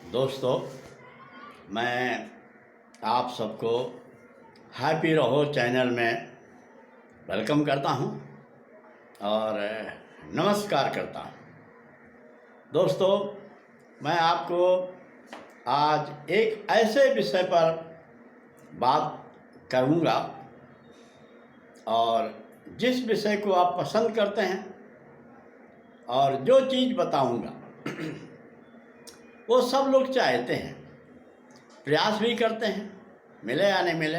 दोस्तों, मैं आप सबको हैप्पी रहो चैनल में वेलकम करता हूं और नमस्कार करता हूं। दोस्तों, मैं आपको आज एक ऐसे विषय पर बात करूंगा और जिस विषय को आप पसंद करते हैं और जो चीज़ बताऊंगा वो सब लोग चाहते हैं, प्रयास भी करते हैं, मिले या नहीं मिले,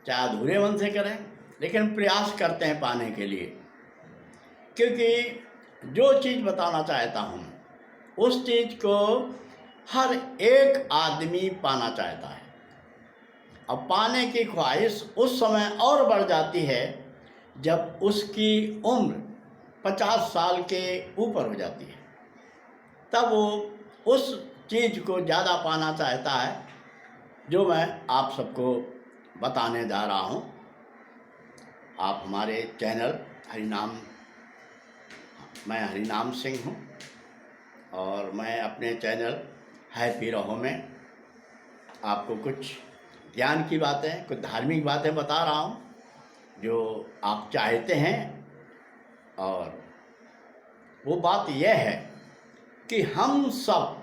चाहे अधूरे मन से करें, लेकिन प्रयास करते हैं पाने के लिए। क्योंकि जो चीज़ बताना चाहता हूँ उस चीज़ को हर एक आदमी पाना चाहता है। अब पाने की ख्वाहिश उस समय और बढ़ जाती है जब उसकी उम्र 50 साल के ऊपर हो जाती है, तब वो उस चीज़ को ज़्यादा पाना चाहता है जो मैं आप सबको बताने जा रहा हूँ। आप हमारे चैनल मैं हरिनाम सिंह हूँ और मैं अपने चैनल हैप्पी रहो में आपको कुछ ज्ञान की बातें, कुछ धार्मिक बातें बता रहा हूँ जो आप चाहते हैं। और वो बात यह है कि हम सब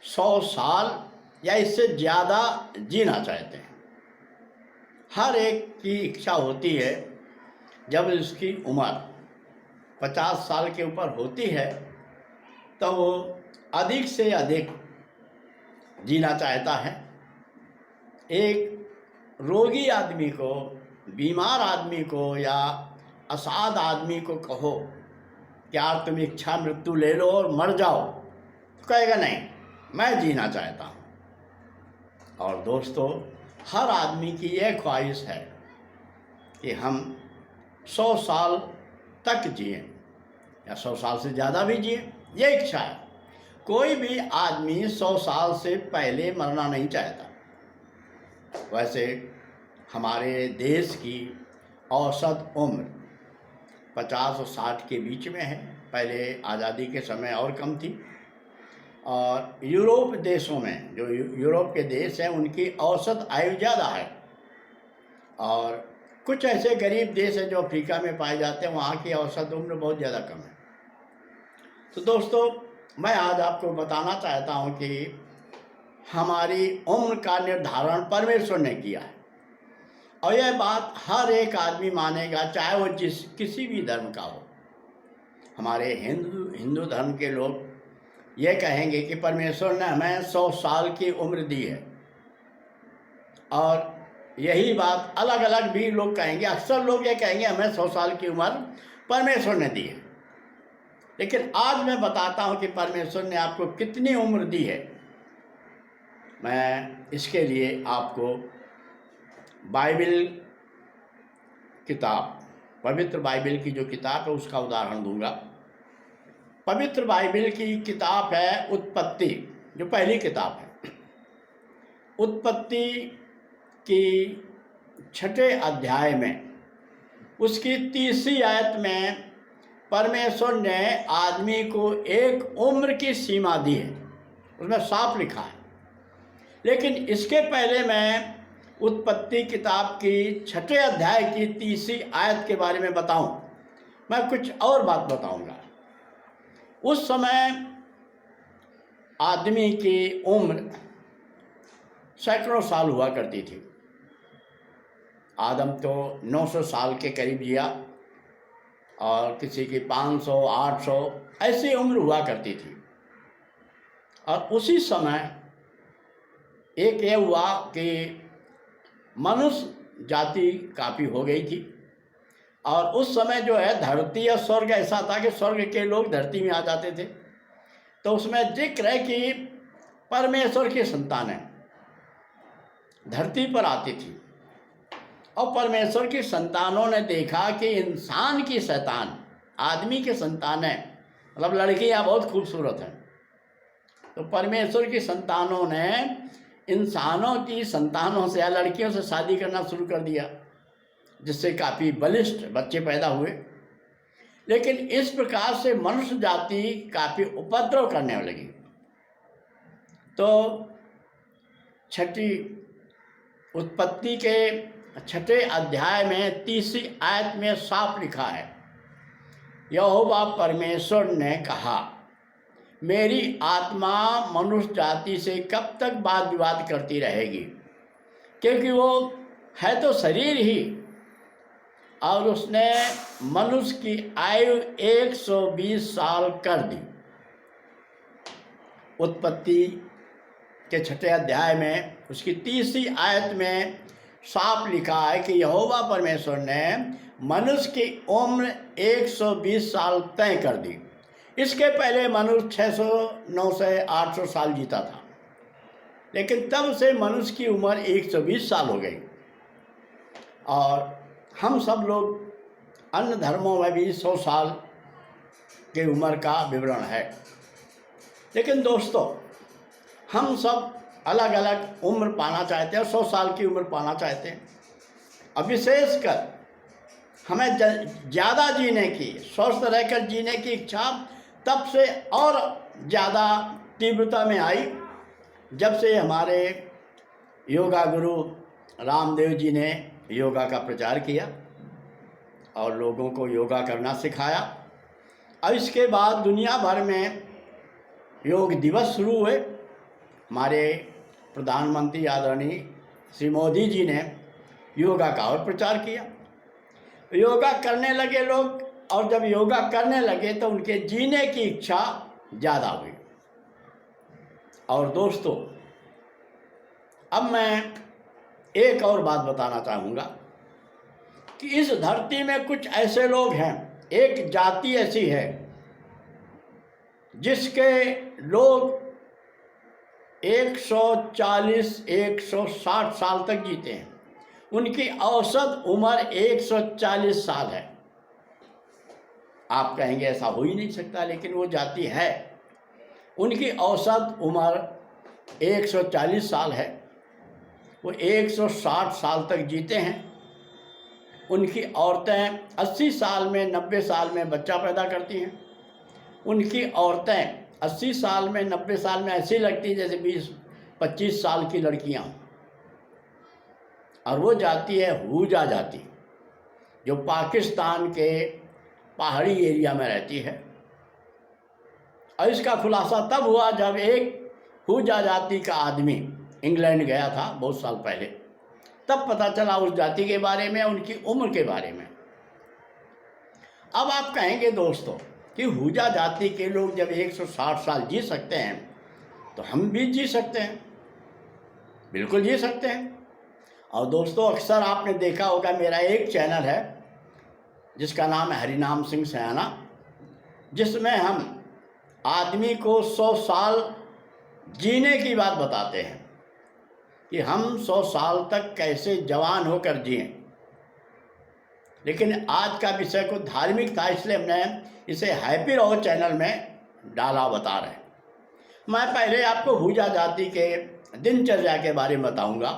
100 साल या इससे ज़्यादा जीना चाहते हैं। हर एक की इच्छा होती है जब उसकी उम्र 50 साल के ऊपर होती है तो वो अधिक से अधिक जीना चाहता है। एक रोगी आदमी को, बीमार आदमी को या असाध आदमी को कहो कि यार तुम इच्छा मृत्यु ले लो और मर जाओ, तो कहेगा नहीं, मैं जीना चाहता हूँ। और दोस्तों, हर आदमी की यह ख्वाहिश है कि हम 100 साल तक जिएं या 100 साल से ज़्यादा भी जिएं, ये इच्छा है। कोई भी आदमी 100 साल से पहले मरना नहीं चाहता। वैसे हमारे देश की औसत उम्र 50 और 60 के बीच में है। पहले आज़ादी के समय और कम थी। और यूरोप देशों में, जो यूरोप के देश हैं, उनकी औसत आयु ज़्यादा है। और कुछ ऐसे गरीब देश हैं जो अफ्रीका में पाए जाते हैं, वहाँ की औसत उम्र बहुत ज़्यादा कम है। तो दोस्तों, मैं आज आपको बताना चाहता हूँ कि हमारी उम्र का निर्धारण परमेश्वर ने किया है और यह बात हर एक आदमी मानेगा, चाहे वो किसी भी धर्म का हो। हमारे हिंदू धर्म के लोग ये कहेंगे कि परमेश्वर ने हमें 100 साल की उम्र दी है। और यही बात अलग अलग भी लोग कहेंगे। अक्सर लोग ये कहेंगे हमें 100 साल की उम्र परमेश्वर ने दी है। लेकिन आज मैं बताता हूँ कि परमेश्वर ने आपको कितनी उम्र दी है। मैं इसके लिए आपको बाइबल किताब, पवित्र बाइबल की जो किताब है उसका उदाहरण दूंगा। पवित्र बाइबल की किताब है उत्पत्ति, जो पहली किताब है। उत्पत्ति की 6ठे अध्याय में उसकी 30वीं आयत में परमेश्वर ने आदमी को एक उम्र की सीमा दी है, उसमें साफ लिखा है। लेकिन इसके पहले मैं उत्पत्ति किताब की 6ठे अध्याय की 30वीं आयत के बारे में बताऊं, मैं कुछ और बात बताऊंगा। उस समय आदमी की उम्र सैकड़ों साल हुआ करती थी। आदम तो 900 साल के करीब जिया और किसी की 500, 800 ऐसी उम्र हुआ करती थी। और उसी समय एक ये हुआ कि मनुष्य जाति काफ़ी हो गई थी। और उस समय जो है धरती या स्वर्ग ऐसा था कि स्वर्ग के लोग धरती में आ जाते थे। तो उसमें जिक्र है कि परमेश्वर की संतानें धरती पर आती थी और परमेश्वर की संतानों ने देखा कि इंसान की संतान, आदमी की संतानें, मतलब लड़कियां बहुत खूबसूरत हैं। तो परमेश्वर की संतानों ने इंसानों की संतानों से या लड़कियों से शादी करना शुरू कर दिया, जिससे काफ़ी बलिष्ठ बच्चे पैदा हुए। लेकिन इस प्रकार से मनुष्य जाति काफ़ी उपद्रव करने लगी। तो छठी उत्पत्ति के 6ठे अध्याय में 30वीं आयत में साफ लिखा है, यहोवा परमेश्वर ने कहा, मेरी आत्मा मनुष्य जाति से कब तक वाद विवाद करती रहेगी, क्योंकि वो है तो शरीर ही, और उसने मनुष्य की आयु 120 साल कर दी। उत्पत्ति के 6ठे अध्याय में उसकी 30वीं आयत में साफ लिखा है कि यहोवा परमेश्वर ने मनुष्य की उम्र 120 साल तय कर दी। इसके पहले मनुष्य 600, 900, 800 साल जीता था, लेकिन तब से मनुष्य की उम्र 120 साल हो गई। और हम सब लोग अन्य धर्मों में भी 100 साल की उम्र का विवरण है, लेकिन दोस्तों हम सब अलग अलग उम्र पाना चाहते हैं और 100 साल की उम्र पाना चाहते हैं। अब विशेषकर हमें ज़्यादा जीने की, स्वस्थ रहकर जीने की इच्छा तब से और ज़्यादा तीव्रता में आई जब से हमारे योगा गुरु रामदेव जी ने योगा का प्रचार किया और लोगों को योगा करना सिखाया। और इसके बाद दुनिया भर में योग दिवस शुरू हुए। हमारे प्रधानमंत्री आदरणीय श्री मोदी जी ने योगा का और प्रचार किया। योगा करने लगे लोग, और जब योगा करने लगे तो उनके जीने की इच्छा ज़्यादा हुई। और दोस्तों अब मैं एक और बात बताना चाहूँगा कि इस धरती में कुछ ऐसे लोग हैं, एक जाति ऐसी है जिसके लोग 140, 160 साल तक जीते हैं। उनकी औसत उम्र 140 साल है। आप कहेंगे ऐसा हो ही नहीं सकता, लेकिन वो जाति है। उनकी औसत उम्र 140 साल है। वो 160 साल तक जीते हैं। उनकी औरतें 80 साल में, 90 साल में बच्चा पैदा करती हैं। उनकी औरतें 80 साल में, 90 साल में ऐसी लगती जैसे 20-25 साल की लड़कियां। और वो जाति है हूजा जाति, जो पाकिस्तान के पहाड़ी एरिया में रहती है। और इसका खुलासा तब हुआ जब एक हूजा जाति का आदमी इंग्लैंड गया था बहुत साल पहले, तब पता चला उस जाति के बारे में, उनकी उम्र के बारे में। अब आप कहेंगे दोस्तों कि हूजा जाति के लोग जब 160 साल जी सकते हैं तो हम भी जी सकते हैं, बिल्कुल जी सकते हैं। और दोस्तों अक्सर आपने देखा होगा, मेरा एक चैनल है जिसका नाम है हरिनाम सिंह सयाना, जिसमें हम आदमी को 100 साल जीने की बात बताते हैं कि हम 100 साल तक कैसे जवान होकर जिएं। लेकिन आज का विषय को धार्मिक था, इसलिए हमने इसे हैप्पी रहो चैनल में डाला, बता रहे हैं। मैं पहले आपको हूजा जाति के दिनचर्या के बारे में बताऊंगा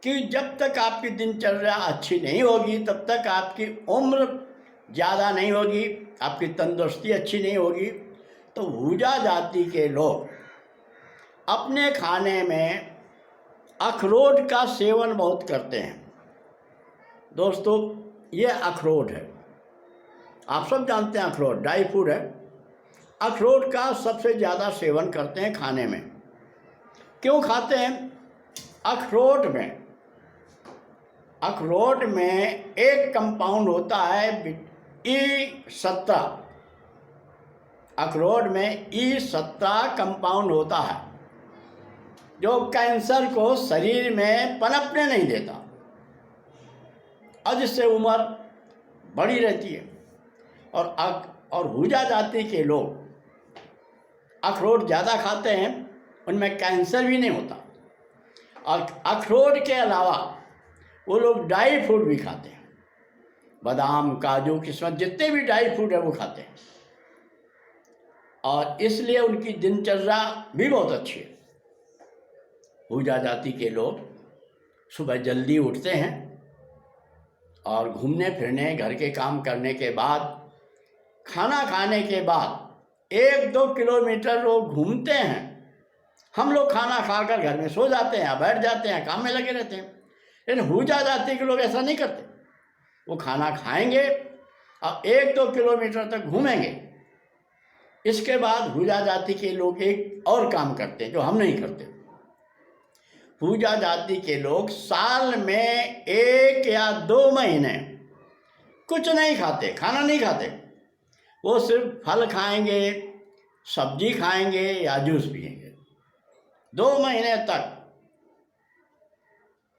कि जब तक आपकी दिनचर्या अच्छी नहीं होगी तब तक आपकी उम्र ज़्यादा नहीं होगी, आपकी तंदुरुस्ती अच्छी नहीं होगी। तो हूजा जाति के लोग अपने खाने में अखरोट का सेवन बहुत करते हैं। दोस्तों ये अखरोट है, आप सब जानते हैं अखरोट ड्राई फ्रूट है। अखरोट का सबसे ज़्यादा सेवन करते हैं खाने में। क्यों खाते हैं? अखरोट में एक कंपाउंड होता है E17। अखरोट में E17 कंपाउंड होता है जो कैंसर को शरीर में पनपने नहीं देता और जिससे उम्र बड़ी रहती है। और हूजा जाति के लोग अखरोट ज़्यादा खाते हैं, उनमें कैंसर भी नहीं होता। और अखरोट के अलावा वो लोग ड्राई फ्रूट भी खाते हैं, बादाम, काजू, किस्मत, जितने भी ड्राई फ्रूट है वो खाते हैं। और इसलिए उनकी दिनचर्या भी बहुत अच्छी है। हूजा जाति के लोग सुबह जल्दी उठते हैं और घूमने फिरने, घर के काम करने के बाद, खाना खाने के बाद 1-2 किलोमीटर वो घूमते हैं हम लोग खाना खाकर घर में सो जाते हैं, बैठ जाते हैं, काम में लगे रहते हैं। लेकिन हुजा जाति के लोग ऐसा नहीं करते। वो खाना खाएंगे और 1-2 किलोमीटर तक घूमेंगे। इसके बाद हुजा जाति के लोग एक और काम करते हैं जो हम नहीं करते। हुजा जाति के लोग साल में 1 या 2 महीने कुछ नहीं खाते, खाना नहीं खाते। वो सिर्फ फल खाएंगे, सब्जी खाएंगे या जूस पिएंगे। 2 महीने तक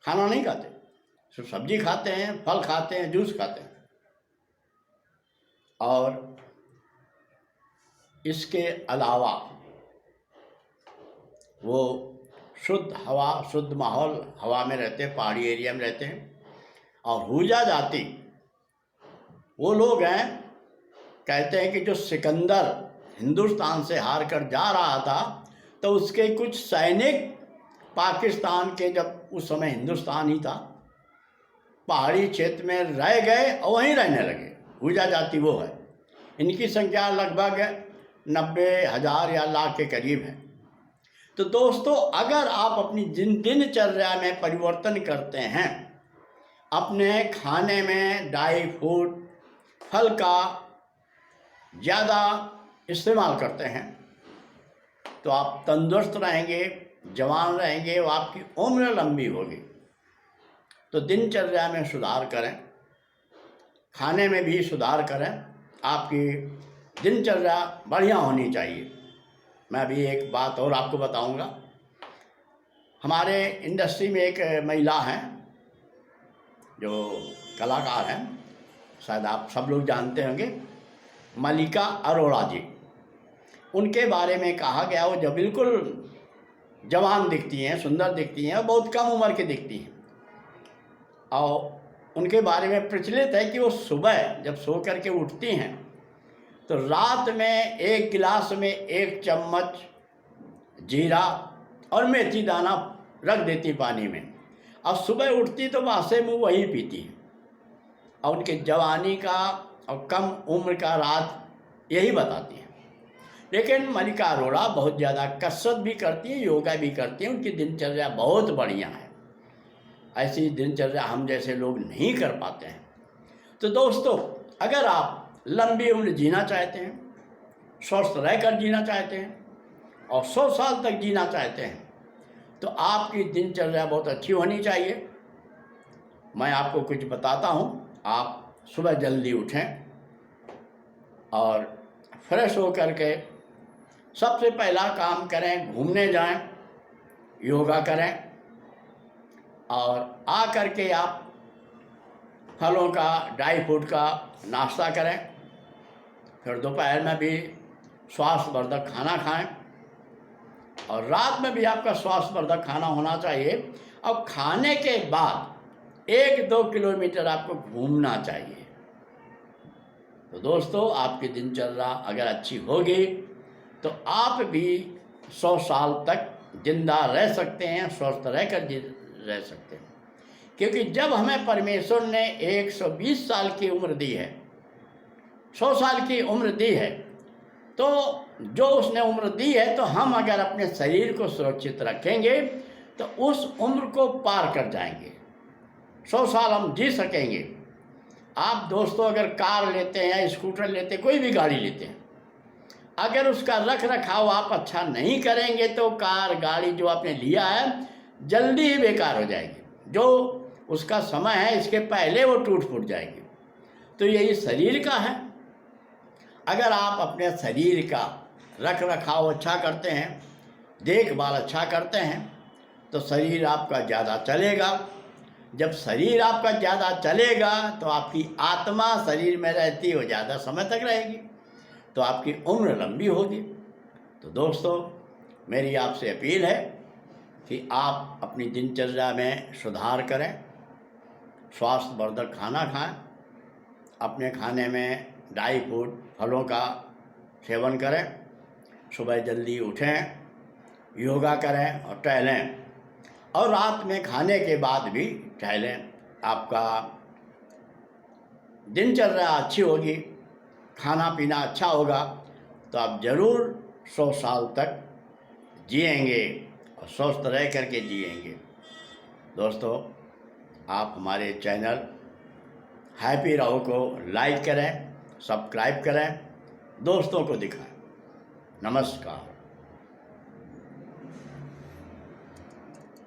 खाना नहीं खाते, सिर्फ सब्जी खाते हैं, फल खाते हैं, जूस खाते हैं। और इसके अलावा वो शुद्ध हवा, शुद्ध माहौल हवा में रहते हैं, पहाड़ी एरिया में रहते हैं। और हुजा जाति वो लोग हैं, कहते हैं कि जो सिकंदर हिंदुस्तान से हार कर जा रहा था तो उसके कुछ सैनिक पाकिस्तान के, जब उस समय हिंदुस्तान ही था, पहाड़ी क्षेत्र में रह गए और वहीं रहने लगे। हुजा जाति वो है। इनकी संख्या लगभग 90,000 या लाख के करीब है। तो दोस्तों, अगर आप अपनी दिनचर्या में परिवर्तन करते हैं, अपने खाने में ड्राई फ्रूट, फल का ज़्यादा इस्तेमाल करते हैं, तो आप तंदुरुस्त रहेंगे, जवान रहेंगे, और आपकी उम्र लंबी होगी। तो दिनचर्या में सुधार करें, खाने में भी सुधार करें, आपकी दिनचर्या बढ़िया होनी चाहिए। मैं अभी एक बात और आपको बताऊंगा। हमारे इंडस्ट्री में एक महिला हैं जो कलाकार हैं, शायद आप सब लोग जानते होंगे, मलिका अरोड़ा जी। उनके बारे में कहा गया वो जब बिल्कुल जवान दिखती हैं, सुंदर दिखती हैं और बहुत कम उम्र की दिखती हैं। और उनके बारे में प्रचलित है कि वो सुबह जब सो करके उठती हैं तो रात में 1 गिलास में 1 चम्मच जीरा और मेथी दाना रख देती पानी में, और सुबह उठती तो वासे मुँह वही पीती हैं। और उनके जवानी का और कम उम्र का राज यही बताती है। लेकिन मलिका अरोड़ा बहुत ज़्यादा कसरत भी करती हैं, योगा भी करती हैं, उनकी दिनचर्या बहुत बढ़िया है। ऐसी दिनचर्या हम जैसे लोग नहीं कर पाते हैं। तो दोस्तों, अगर आप लंबी उम्र जीना चाहते हैं, स्वस्थ रहकर जीना चाहते हैं और 100 साल तक जीना चाहते हैं, तो आपकी दिनचर्या बहुत अच्छी होनी चाहिए। मैं आपको कुछ बताता हूँ। आप सुबह जल्दी उठें और फ्रेश होकर के सबसे पहला काम करें, घूमने जाएं, योगा करें, और आ कर के आप फलों का, ड्राई फ्रूट का नाश्ता करें। फिर दोपहर में भी स्वास्थ्यवर्धक खाना खाएं, और रात में भी आपका स्वास्थ्यवर्धक खाना होना चाहिए। और खाने के बाद 1-2 किलोमीटर आपको घूमना चाहिए। तो दोस्तों, आपकी दिनचर्या अगर अच्छी होगी तो आप भी 100 साल तक जिंदा रह सकते हैं, स्वस्थ रहकर रह सकते हैं। क्योंकि जब हमें परमेश्वर ने 120 साल की उम्र दी है, 100 साल की उम्र दी है, तो जो उसने उम्र दी है, तो हम अगर अपने शरीर को सुरक्षित रखेंगे तो उस उम्र को पार कर जाएंगे, 100 साल हम जी सकेंगे। आप दोस्तों अगर कार लेते हैं, स्कूटर लेते हैं, कोई भी गाड़ी लेते हैं, अगर उसका रख रखाव आप अच्छा नहीं करेंगे तो कार, गाड़ी जो आपने लिया है जल्दी ही बेकार हो जाएगी। जो उसका समय है इसके पहले वो टूट फूट जाएगी। तो यही शरीर का है। अगर आप अपने शरीर का रख रखाव अच्छा करते हैं, देखभाल अच्छा करते हैं, तो शरीर आपका ज़्यादा चलेगा। जब शरीर आपका ज़्यादा चलेगा तो आपकी आत्मा शरीर में रहती है, वो ज़्यादा समय तक रहेगी, तो आपकी उम्र लंबी होगी। तो दोस्तों, मेरी आपसे अपील है कि आप अपनी दिनचर्या में सुधार करें, स्वास्थ्यवर्धक खाना खाएं, अपने खाने में ड्राई फ्रूट, फलों का सेवन करें, सुबह जल्दी उठें, योगा करें और टहलें, और रात में खाने के बाद भी टहलें। आपका दिनचर्या अच्छी होगी, खाना पीना अच्छा होगा, तो आप ज़रूर 100 साल तक जिएंगे और स्वस्थ रह करके जिएंगे। दोस्तों, आप हमारे चैनल हैप्पी राहु को लाइक करें, सब्सक्राइब करें, दोस्तों को दिखाएं। नमस्कार।